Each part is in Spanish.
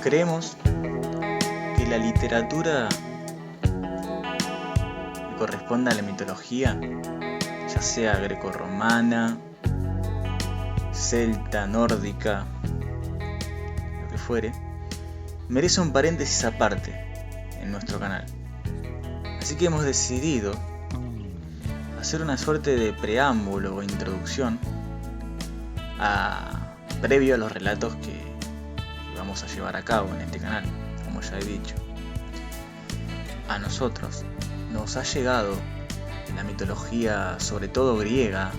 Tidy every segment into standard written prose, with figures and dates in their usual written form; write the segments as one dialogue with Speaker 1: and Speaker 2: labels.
Speaker 1: Creemos que la literatura que corresponde a la mitología, ya sea grecorromana, celta, nórdica, lo que fuere, merece un paréntesis aparte en nuestro canal. Así que hemos decidido hacer una suerte de preámbulo o introducción previo a los relatos que vamos a llevar a cabo en este canal, como ya he dicho. A nosotros nos ha llegado la mitología, sobre todo griega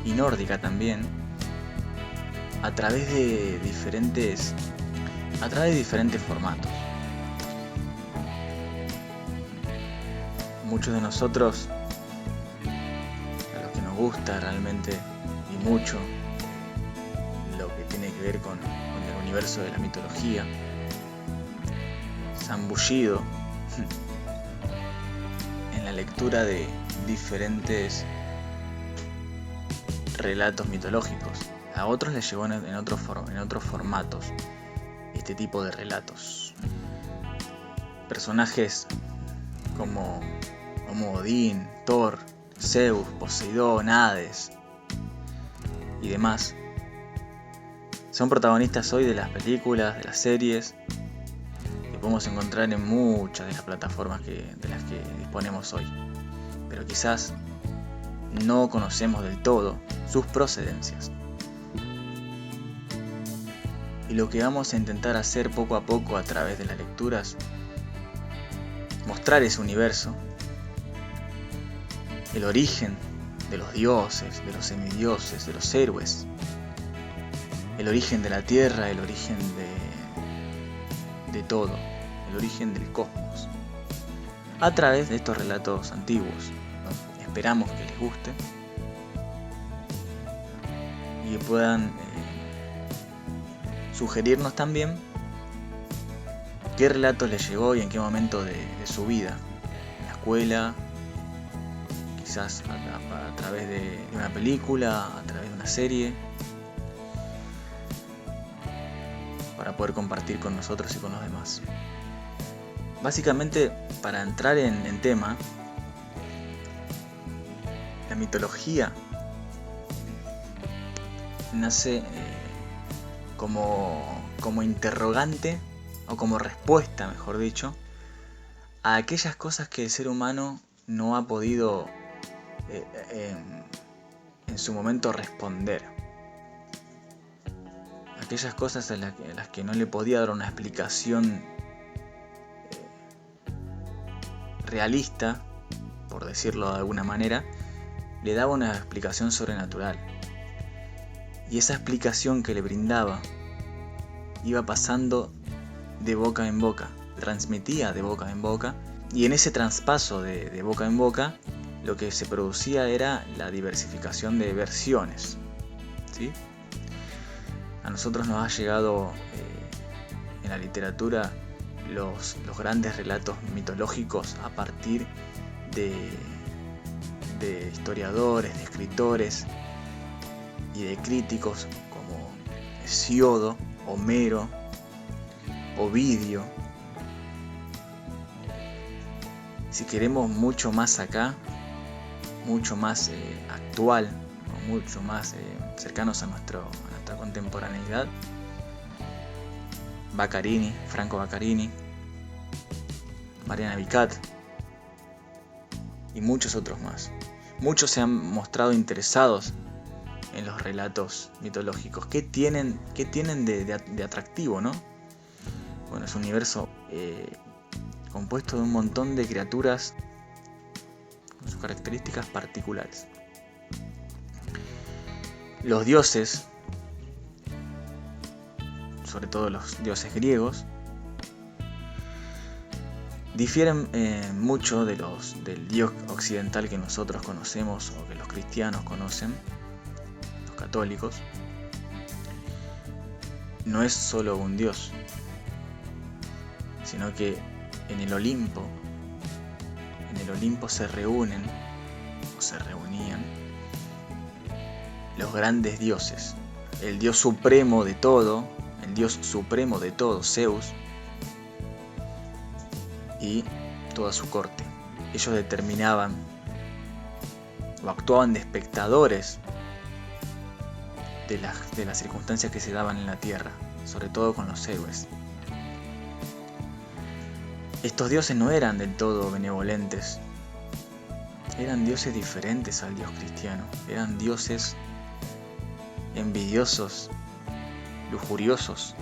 Speaker 1: y nórdica también, a través de diferentes formatos. Muchos de nosotros, a los que nos gusta realmente y mucho lo que tiene que ver con el universo de la mitología, se han bullido en la lectura de diferentes relatos mitológicos. A otros les llegó en otros formatos este tipo de relatos. Personajes como Odín, Thor, Zeus, Poseidón, Hades y demás son protagonistas hoy de las películas, de las series que podemos encontrar en muchas de las plataformas de las que disponemos hoy, pero quizás no conocemos del todo sus procedencias. Y lo que vamos a intentar hacer poco a poco a través de las lecturas, mostrar ese universo, el origen de los dioses, de los semidioses, de los héroes, el origen de la tierra, el origen de todo, el origen del cosmos, a través de estos relatos antiguos, ¿no? Esperamos que les guste y que puedan sugerirnos también qué relatos les llegó y en qué momento de su vida, en la escuela, quizás a través de una película, a través de una serie, para poder compartir con nosotros y con los demás. Básicamente, para entrar en tema, la mitología nace como interrogante, o como respuesta, mejor dicho, a aquellas cosas que el ser humano no ha podido en su momento responder. Aquellas cosas a las que no le podía dar una explicación realista, por decirlo de alguna manera, le daba una explicación sobrenatural. Y esa explicación que le brindaba iba pasando de boca en boca, transmitía de boca en boca, y en ese traspaso de boca en boca lo que se producía era la diversificación de versiones, ¿sí? A nosotros nos ha llegado en la literatura los grandes relatos mitológicos a partir de historiadores, de escritores y de críticos como Hesíodo, Homero, Ovidio. Si queremos mucho más acá, mucho más actual, o mucho más cercanos a nuestra contemporaneidad, Baccarini, Franco Baccarini, Mariana Vicat y muchos otros más. Muchos se han mostrado interesados en los relatos mitológicos. ¿Qué tienen de atractivo, no? Bueno, es un universo compuesto de un montón de criaturas con sus características particulares. Los dioses, sobre todo los dioses griegos, difieren mucho del dios occidental que nosotros conocemos o que los cristianos conocen, los católicos. No es solo un dios, sino que en el Olimpo se reúnen o se reunían los grandes dioses, el dios supremo de todo, Zeus, y toda su corte. Ellos determinaban o actuaban de espectadores de las circunstancias que se daban en la tierra, sobre todo con los héroes. Estos dioses no eran del todo benevolentes, eran dioses diferentes al Dios cristiano, eran dioses envidiosos, lujuriosos,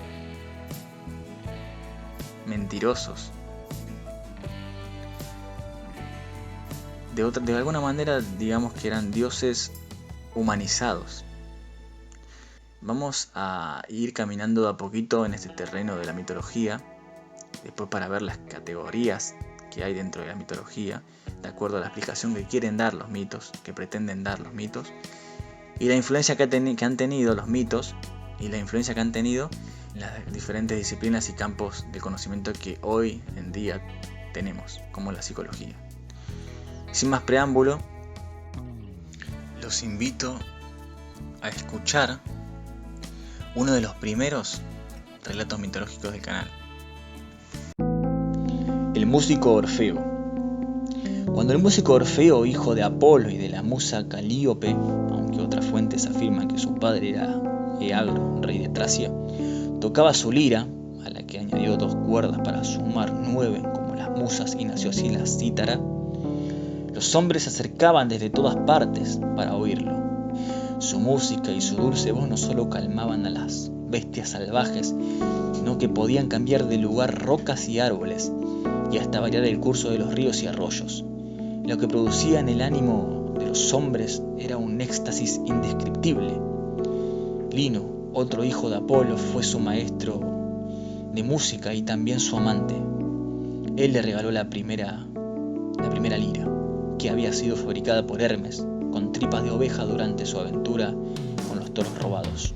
Speaker 1: mentirosos. De alguna manera, digamos que eran dioses humanizados. Vamos a ir caminando de a poquito en este terreno de la mitología, después para ver las categorías que hay dentro de la mitología, de acuerdo a la explicación que quieren dar los mitos, que pretenden dar los mitos, y la influencia que han tenido los mitos, y la influencia que han tenido en las diferentes disciplinas y campos de conocimiento que hoy en día tenemos, como la psicología. Sin más preámbulo, los invito a escuchar uno de los primeros relatos mitológicos del canal. El músico Orfeo. Cuando el músico Orfeo, hijo de Apolo y de la musa Calíope, aunque otras fuentes afirman que su padre era Eagro, rey de Tracia, tocaba su lira, a la que añadió 2 cuerdas para sumar 9 como las musas y nació así la cítara, los hombres se acercaban desde todas partes para oírlo. Su música y su dulce voz no solo calmaban a las bestias salvajes, sino que podían cambiar de lugar rocas y árboles, y hasta variar el curso de los ríos y arroyos. Lo que producía en el ánimo de los hombres era un éxtasis indescriptible. Lino, otro hijo de Apolo, fue su maestro de música y también su amante. Él le regaló la primera lira, que había sido fabricada por Hermes con tripas de oveja durante su aventura con los toros robados.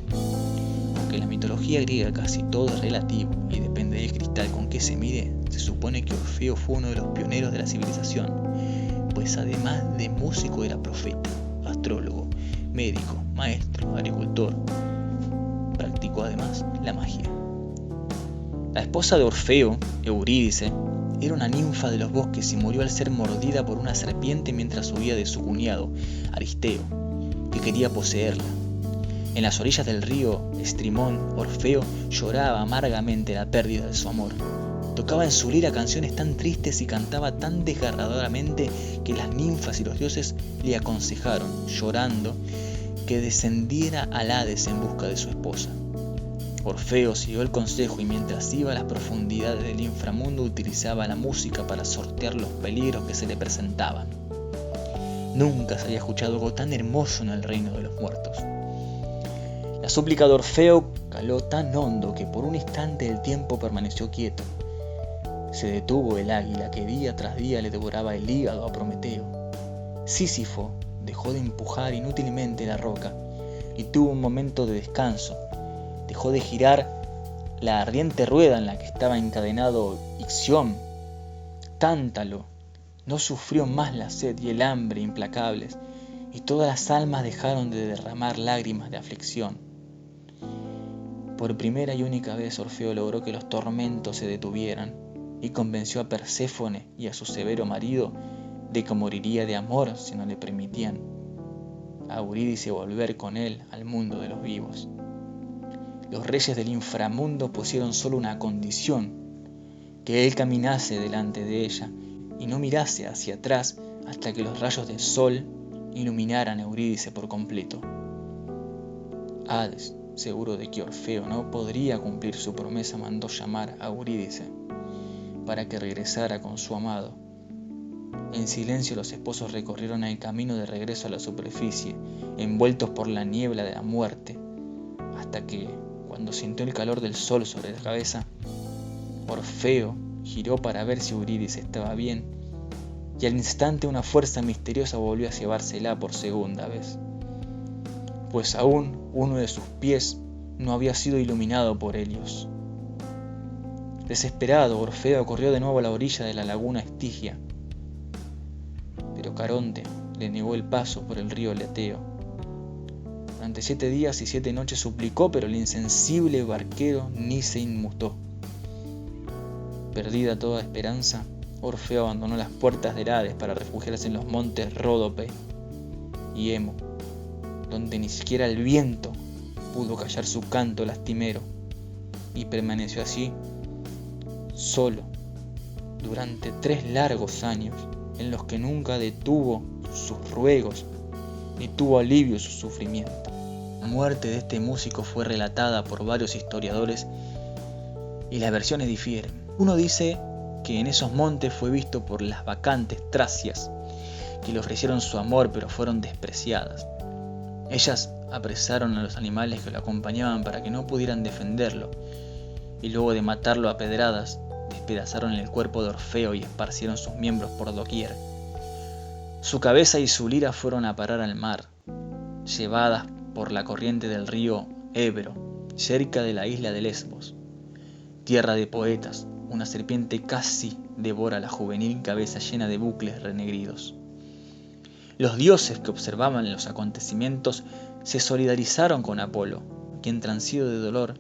Speaker 1: Aunque en la mitología griega casi todo es relativo y depende del cristal con que se mide, se supone que Orfeo fue uno de los pioneros de la civilización, pues además de músico era profeta, astrólogo, médico, maestro, agricultor. Practicó además la magia. La esposa de Orfeo, Eurídice, era una ninfa de los bosques y murió al ser mordida por una serpiente mientras huía de su cuñado, Aristeo, que quería poseerla. En las orillas del río Estrimón, Orfeo lloraba amargamente la pérdida de su amor. Tocaba en su lira canciones tan tristes y cantaba tan desgarradoramente que las ninfas y los dioses le aconsejaron, llorando, que descendiera al Hades en busca de su esposa. Orfeo siguió el consejo y mientras iba a las profundidades del inframundo utilizaba la música para sortear los peligros que se le presentaban. Nunca se había escuchado algo tan hermoso en el reino de los muertos. La súplica de Orfeo caló tan hondo que por un instante el tiempo permaneció quieto. Se detuvo el águila que día tras día le devoraba el hígado a Prometeo. Sísifo dejó de empujar inútilmente la roca y tuvo un momento de descanso. Dejó de girar la ardiente rueda en la que estaba encadenado Ixión. Tántalo no sufrió más la sed y el hambre implacables, y todas las almas dejaron de derramar lágrimas de aflicción. Por primera y única vez Orfeo logró que los tormentos se detuvieran y convenció a Perséfone y a su severo marido de que moriría de amor si no le permitían a Eurídice volver con él al mundo de los vivos. Los reyes del inframundo pusieron solo una condición: que él caminase delante de ella y no mirase hacia atrás hasta que los rayos del sol iluminaran a Eurídice por completo. Hades, seguro de que Orfeo no podría cumplir su promesa, mandó llamar a Eurídice para que regresara con su amado. En silencio los esposos recorrieron el camino de regreso a la superficie, envueltos por la niebla de la muerte, hasta que, cuando sintió el calor del sol sobre la cabeza, Orfeo giró para ver si Eurídice estaba bien, y al instante una fuerza misteriosa volvió a llevársela por segunda vez, pues aún uno de sus pies no había sido iluminado por Helios. Desesperado, Orfeo corrió de nuevo a la orilla de la laguna Estigia, pero Caronte le negó el paso por el río Leteo. Durante 7 días y 7 noches suplicó, pero el insensible barquero ni se inmutó. Perdida toda esperanza, Orfeo abandonó las puertas del Hades para refugiarse en los montes Ródope y Hemo, donde ni siquiera el viento pudo callar su canto lastimero, y permaneció así solo durante 3 largos años, en los que nunca detuvo sus ruegos ni tuvo alivio su sufrimiento. La muerte de este músico fue relatada por varios historiadores y las versiones difieren. Uno dice que en esos montes fue visto por las bacantes tracias, que le ofrecieron su amor pero fueron despreciadas. Ellas apresaron a los animales que lo acompañaban para que no pudieran defenderlo, y luego de matarlo a pedradas, despedazaron el cuerpo de Orfeo y esparcieron sus miembros por doquier. Su cabeza y su lira fueron a parar al mar, llevadas por la corriente del río Ebro, cerca de la isla de Lesbos. Tierra de poetas, una serpiente casi devora la juvenil cabeza llena de bucles renegridos. Los dioses que observaban los acontecimientos se solidarizaron con Apolo, quien, transido de dolor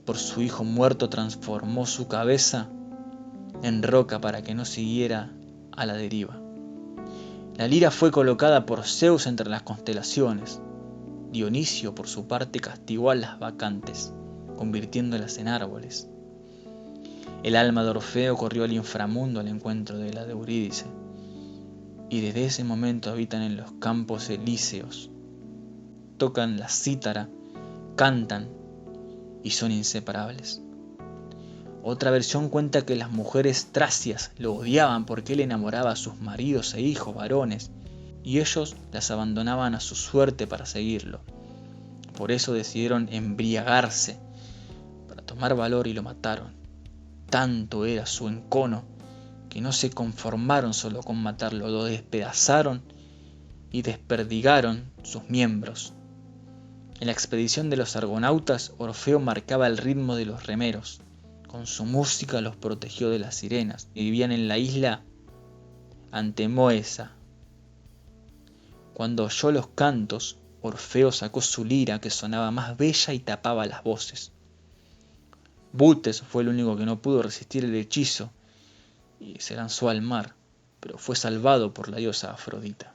Speaker 1: por su hijo muerto, transformó su cabeza en roca para que no siguiera a la deriva. La lira fue colocada por Zeus entre las constelaciones. Dionisio, por su parte, castigó a las bacantes, convirtiéndolas en árboles. El alma de Orfeo corrió al inframundo al encuentro de la de Eurídice, y desde ese momento habitan en los campos elíseos. Tocan la cítara, cantan y son inseparables. Otra versión cuenta que las mujeres tracias lo odiaban porque él enamoraba a sus maridos e hijos varones, y ellos las abandonaban a su suerte para seguirlo. Por eso decidieron embriagarse para tomar valor y lo mataron. Tanto era su encono que no se conformaron solo con matarlo, lo despedazaron y desperdigaron sus miembros. En la expedición de los argonautas, Orfeo marcaba el ritmo de los remeros. Con su música los protegió de las sirenas, que vivían en la isla Antemoesa. Cuando oyó los cantos, Orfeo sacó su lira, que sonaba más bella y tapaba las voces. Butes fue el único que no pudo resistir el hechizo y se lanzó al mar, pero fue salvado por la diosa Afrodita.